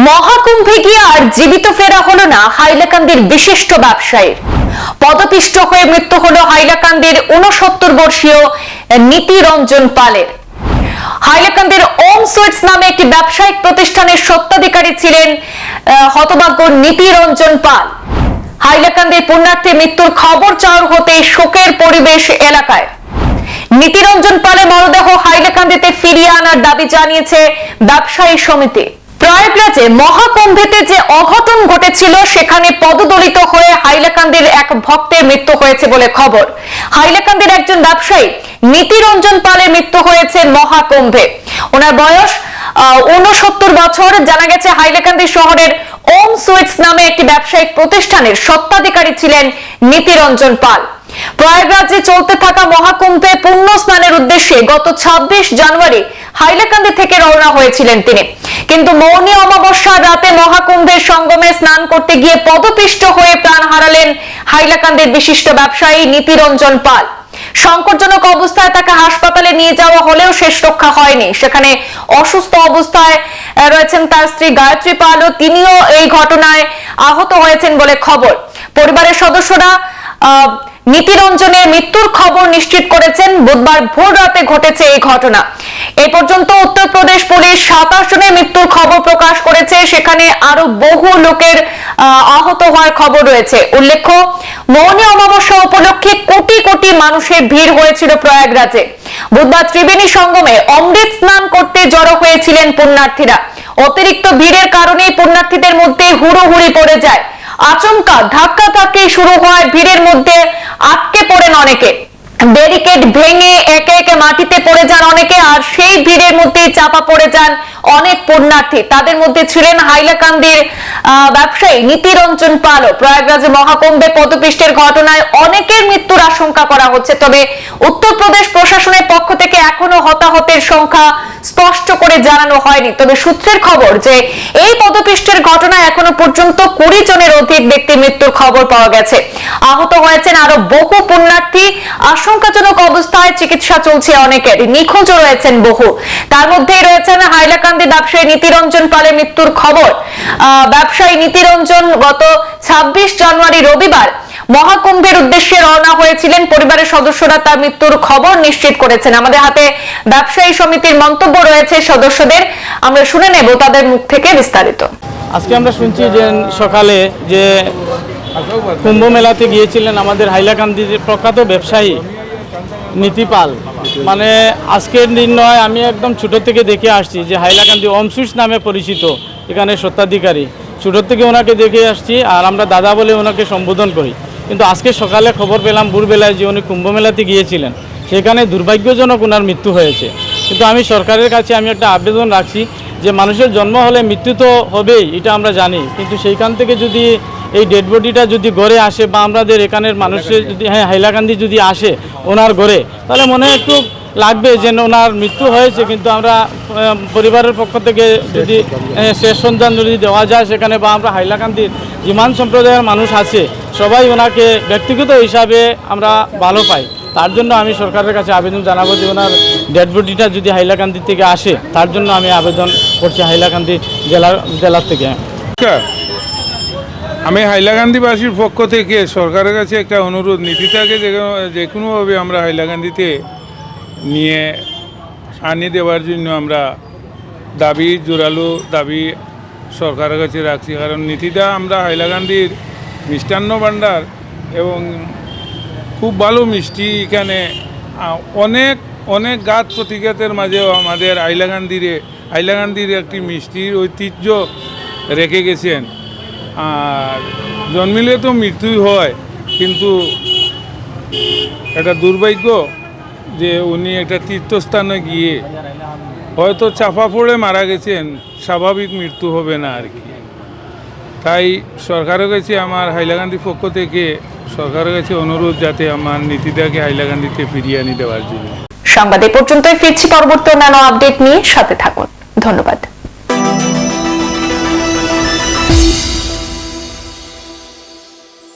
মহাকুম্ভে গিয়ে আর জীবিত ফেরা হলো না হাইলাকান্দির বিশিষ্ট ব্যবসায়ীর। পদপিষ্ট হয়ে মৃত্যু হলো হাইলাকান্দির ৬৯ বর্ষীয় নীতিরঞ্জন পালের। হাইলাকান্দির ওম সুইটস নামে একটি ব্যবসায়িক প্রতিষ্ঠানের স্বত্বাধিকারী ছিলেন হতভাগ্য নীতিরঞ্জন পাল। হাইলাকান্দির পুণ্যার্থী মৃত্যুর খবর চাউর হতে শোকের পরিবেশ এলাকায়। নীতিরঞ্জন পালের মরদেহ হাইলাকান্দিতে ফিরিয়ে আনার দাবি জানিয়েছে ব্যবসায়ী সমিতি। প্রয়াগরাজে মহাকুম্ভেতে যে অঘটন ঘটেছিল সেখানে পদদলিত হয়ে হাইলাকান্দির এক ভক্তের মৃত্যু হয়েছে বলে খবর। হাইলাকান্দির একজন ব্যবসায়ী নীতিরঞ্জন পালের মৃত্যু হয়েছে মহাকুম্ভে। ওনার বয়স ৬৯ বছর। জানা গেছে হাইলাকান্দি শহরের ওম সুইটস নামে একটি ব্যবসায়িক প্রতিষ্ঠানের স্বত্বাধিকারী ছিলেন নীতিরঞ্জন পাল। প্রয়াগরাজে চলতে থাকা মহাকুম্ভে পুণ্য স্নানের উদ্দেশ্যে গত ২৬ জানুয়ারি হাইলাকান্দি থেকে রওনা হয়েছিলেন তিনি, কিন্তু মৌনী অমাবস্যার রাতে মহাকুম্ভের সঙ্গমে স্নান করতে গিয়ে পদপিষ্ট হয়ে প্রাণ হারালেন হাইলাকান্দির বিশিষ্ট ব্যবসায়ী নীতিরঞ্জন পাল। সংকটজনক অবস্থায় তাকে হাসপাতালে নিয়ে যাওয়া হলেও শেষ রক্ষা হয়নি। সেখানে অসুস্থ অবস্থায় রয়েছেন তার স্ত্রী গায়ত্রী পাল ও তিনিও এই ঘটনায় আহত হয়েছেন বলে খবর। পরিবারের সদস্যরা নীতিরঞ্জনের মৃত্যুর খবর নিশ্চিত করেছেন। বুধবার ভোর রাতে ঘটেছে এই ঘটনা। এ পর্যন্ত উত্তরপ্রদেশ পুলিশ ২৭ জনের মৃত্যুর খবর প্রকাশ করেছে। সেখানে আরো বহু লোকের আহত হওয়ার খবর রয়েছে। উল্লেখ্য, মৌনী অমাবস্যা উপলক্ষে কোটি কোটি মানুষের ভিড় হয়েছিল প্রয়াগরাজে। বুধবার ত্রিবেণী সঙ্গমে অমৃত স্নান করতে জড়ো হয়েছিলেন পুণ্যার্থীরা। অতিরিক্ত ভিড়ের কারণে পুণ্যার্থীদের মধ্যে হুড়োহুড়ি পড়ে যায়। আচমকা ধাক্কাধাক্কি শুরু হয়, ভিড়ের মধ্যে আটকে পড়েন অনেকে। ব্যারিকেড ভেঙে একে একে মাটিতে পড়ে যান অনেকে, আর সেই ভিড়ের মধ্যে চাপা পড়ে যান অনেক পুণ্যার্থী। তাদের মধ্যে ছিলেন হাইলাকান্দির ব্যবসায়ী নীতিরঞ্জন পাল। প্রয়াগরাজে মহাকুম্ভে পদপিষ্টের ঘটনায় অনেকের মৃত্যুর আশঙ্কা করা হচ্ছে। তবে উত্তরপ্রদেশ প্রশাসনের পক্ষ থেকে এখনো হতাহতের সংখ্যা স্পষ্ট করে জানানো হয়নি। তবে সূত্রের খবর যে এই পদপিষ্টের ঘটনায় এখনো পর্যন্ত ২০ জনের অধিক ব্যক্তির মৃত্যুর খবর পাওয়া গেছে। আহত হয়েছেন আরো বহু পুণ্যার্থী। আশঙ্কাজনক অবস্থায় চিকিৎসা চলছে অনেকের, নিখোঁজ রয়েছেন বহু। তার মধ্যেই রয়েছেন হাইলাকান্দি ব্যবসায়ী নীতিরঞ্জন পালের মৃত্যুর খবর। ব্যবসায়ী নীতিরঞ্জন গত ২৬ জানুয়ারি রবিবার মহাকুম্ভের উদ্দেশ্যে রওনা হয়েছিলেন। পরিবারের সদস্যরা তার মৃত্যুর খবর নিশ্চিত করেছেন। আমাদের হাতে ব্যবসায়ী সমিতির মন্তব্য রয়েছে সদস্যদের, আমরা শুনে নেব তাদের মুখ থেকে বিস্তারিত। আজকে আমরা শুনছি যে সকালে যে কুম্ভ মেলাতে গিয়েছিলেন আমাদের হাইলাকান্দির প্রখ্যাত ব্যবসায়ী নীতি পাল। মানে আজকের দিন নয়, আমি একদম ছোটো থেকে দেখে আসছি যে হাইলাকান্দি ওম সুইটস নামে পরিচিত এখানে স্বত্বাধিকারী। ছোটো থেকে ওনাকে দেখে আসছি আর আমরা দাদা বলে ওনাকে সম্বোধন করি। কিন্তু আজকে সকালে খবর পেলাম ভোরবেলায় যে উনি কুম্ভ মেলাতে গিয়েছিলেন, সেখানে দুর্ভাগ্যজনক ওনার মৃত্যু হয়েছে। কিন্তু আমি সরকারের কাছে একটা আবেদন রাখছি যে মানুষের জন্ম হলে মৃত্যু তো হবেই, এটা আমরা জানি, কিন্তু সেইখান থেকে যদি এই ডেড বডিটা যদি গড়ে আসে বা আমাদের এখানের মানুষের যদি হাইলাকান্দি যদি আসে ওনার গড়ে, তাহলে মনে একটু লাগবে যে ওনার মৃত্যু হয়েছে। কিন্তু আমরা পরিবারের পক্ষ থেকে যদি শেষ সন্ধান যদি দেওয়া যায় সেখানে, বা আমরা হাইলাকান্দির ইমান সম্প্রদায়ের মানুষ আছে সবাই ওনাকে ব্যক্তিগত হিসাবে আমরা ভালো পাই। তার জন্য আমি সরকারের কাছে আবেদন জানাবো যে ওনার ডেড বডিটা যদি হাইলাকান্দি থেকে আসে, তার জন্য আমি আবেদন করছি হাইলাকান্দি জেলার থেকে। আমি হাইলাকান্দিবাসীর পক্ষ থেকে সরকারের কাছে একটা অনুরোধ, নীতিটাকে যে কোনোভাবে আমরা হাইলাকান্দিতে নিয়ে আনিয়ে দেওয়ার জন্য আমরা জোরালো দাবি সরকারের কাছে রাখছি। কারণ নীতিটা আমরা হাইলাকান্দির মিষ্টান্ন ভাণ্ডার এবং খুব ভালো মিষ্টি, এখানে অনেক অনেক গাছ প্রতিঘাতের মাঝেও আমাদের হাইলাকান্দির একটি মিষ্টির ঐতিহ্য রেখে গেছেন। আর জন্মিলে তো মৃত্যুই হয়, কিন্তু এটা দুর্ভাগ্য যে উনি একটা তীর্থস্থানে গিয়ে হয়তো চাপা পড়ে মারা গেছেন, স্বাভাবিক মৃত্যু হবে না আর কি। তাই সরকারের কাছে আমার হাইলাকান্দির পক্ষ থেকে সরকারের কাছে অনুরোধ যাতে আমার নীতিটাকে হাইলাকান্দিতে ফিরিয়ে আনি দেওয়ার জন্য। সংবাদ এ পর্যন্তই, ফিরছি পরবর্তী অন্যান্য আপডেট নিয়ে, সাথে থাকুন। ধন্যবাদ।